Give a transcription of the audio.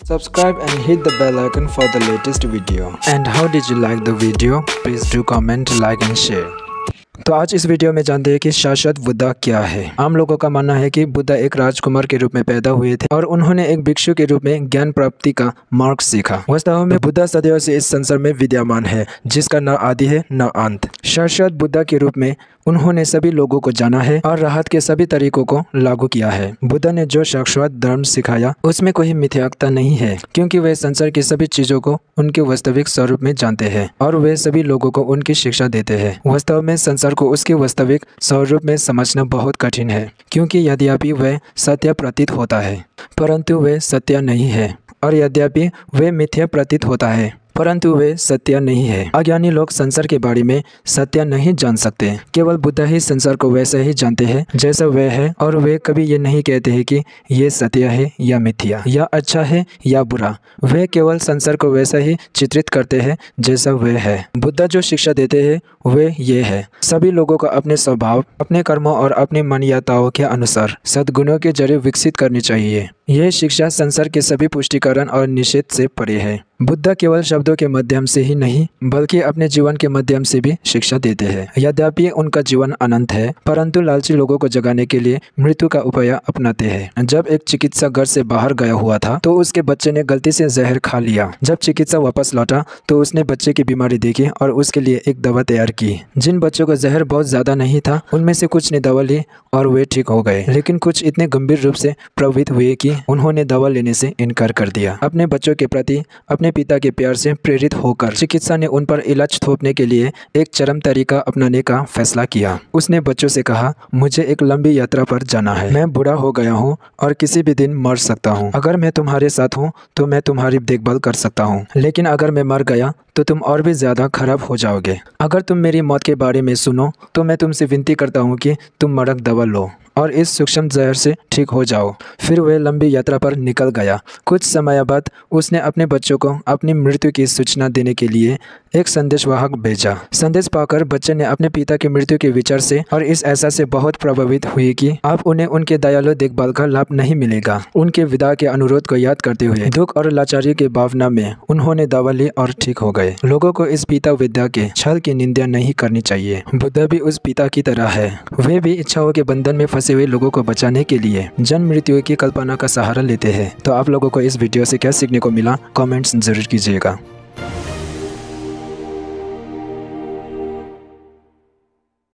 Subscribe and hit the bell icon for the latest video. And how did you like the video? Please do comment, like and share. तो आज इस video में जानते हैं कि शाश्वत बुद्धा क्या है। आम लोगों का मानना है कि बुद्धा एक राजकुमार के रूप में पैदा हुए थे और उन्होंने एक भिक्षु के रूप में ज्ञान प्राप्ति का मार्ग सीखा। वास्तव में बुद्धा सदैव से इस संसार में विद्यमान है, जिसका न आदि है न अंत। शाश्वत बुद्धा के रूप में उन्होंने सभी लोगों को जाना है और राहत के सभी तरीकों को लागू किया है। बुद्धा ने जो शाश्वत धर्म सिखाया उसमें कोई मिथ्यात्वता नहीं है, क्योंकि वे संसार की सभी चीजों को उनके वास्तविक स्वरूप में जानते हैं और वे सभी लोगों को उनकी शिक्षा देते हैं। वास्तव में संसार को उसके वास्तविक स्वरूप में समझना बहुत कठिन है, क्योंकि यद्यपि वह सत्य प्रतीत होता है परंतु वे सत्य नहीं है, और यद्यपि वे मिथ्या प्रतीत होता है परंतु वे सत्य नहीं है। अज्ञानी लोग संसार के बारे में सत्य नहीं जान सकते। केवल बुद्धा ही संसार को वैसे ही जानते हैं जैसा वह है, और वे कभी ये नहीं कहते हैं कि ये सत्य है या मिथ्या, या अच्छा है या बुरा। वे केवल संसार को वैसा ही चित्रित करते हैं जैसा वह है। बुद्धा जो शिक्षा देते हैं वे ये है, सभी लोगों को अपने स्वभाव, अपने कर्मों और अपनी मान्यताओं के अनुसार सद्गुणों के जरिए विकसित करनी चाहिए। यह शिक्षा संसार के सभी पुष्टिकरण और निषेध से परे है। बुद्धा केवल शब्दों के माध्यम से ही नहीं बल्कि अपने जीवन के माध्यम से भी शिक्षा देते हैं। यद्यपि उनका जीवन अनंत है, परंतु लालची लोगों को जगाने के लिए मृत्यु का उपाय अपनाते हैं। जब एक चिकित्सक घर से बाहर गया हुआ था तो उसके बच्चे ने गलती से जहर खा लिया। जब चिकित्सक वापस लौटा तो उसने बच्चे की बीमारी देखी और उसके लिए एक दवा तैयार की। जिन बच्चों को जहर बहुत ज्यादा नहीं था उनमें से कुछ ने दवा ली और वे ठीक हो गए, लेकिन कुछ इतने गंभीर रूप से प्रभावित हुए कि उन्होंने दवा लेने से इनकार कर दिया। अपने बच्चों के प्रति अपने पिता के प्यार से प्रेरित होकर चिकित्सा ने उन पर इलाज थोपने के लिए एक चरम तरीका अपनाने का फैसला किया। उसने बच्चों से कहा, मुझे एक लंबी यात्रा पर जाना है। मैं बूढ़ा हो गया हूँ और किसी भी दिन मर सकता हूँ। अगर मैं तुम्हारे साथ हूँ तो मैं तुम्हारी देखभाल कर सकता हूँ, लेकिन अगर मैं मर गया तो तुम और भी ज्यादा खराब हो जाओगे। अगर तुम मेरी मौत के बारे में सुनो तो मैं तुमसे विनती करता हूँ कि तुम मरक दवा लो और इस सूक्ष्म जहर से ठीक हो जाओ। फिर वह लंबी यात्रा पर निकल गया। कुछ समय बाद उसने अपने बच्चों को अपनी मृत्यु की सूचना देने के लिए एक संदेशवाहक भेजा। संदेश पाकर बच्चे ने अपने पिता की मृत्यु के विचार से और इस एहसास से बहुत प्रभावित हुए कि अब उन्हें उनके दयालु देखभाल का लाभ नहीं मिलेगा। उनके विदा के अनुरोध को याद करते हुए दुख और लाचारी के भावना में उन्होंने दवा ली और ठीक हो गए। लोगों को इस पिता विद्या के छल की निंदा नहीं करनी चाहिए। बुद्धा भी उस पिता की तरह है। वे भी इच्छाओं के बंधन में फंसे हुए लोगों को बचाने के लिए जन्म मृत्यु की कल्पना का सहारा लेते हैं। तो आप लोगों को इस वीडियो से क्या सीखने को मिला, कमेंट्स जरूर कीजिएगा।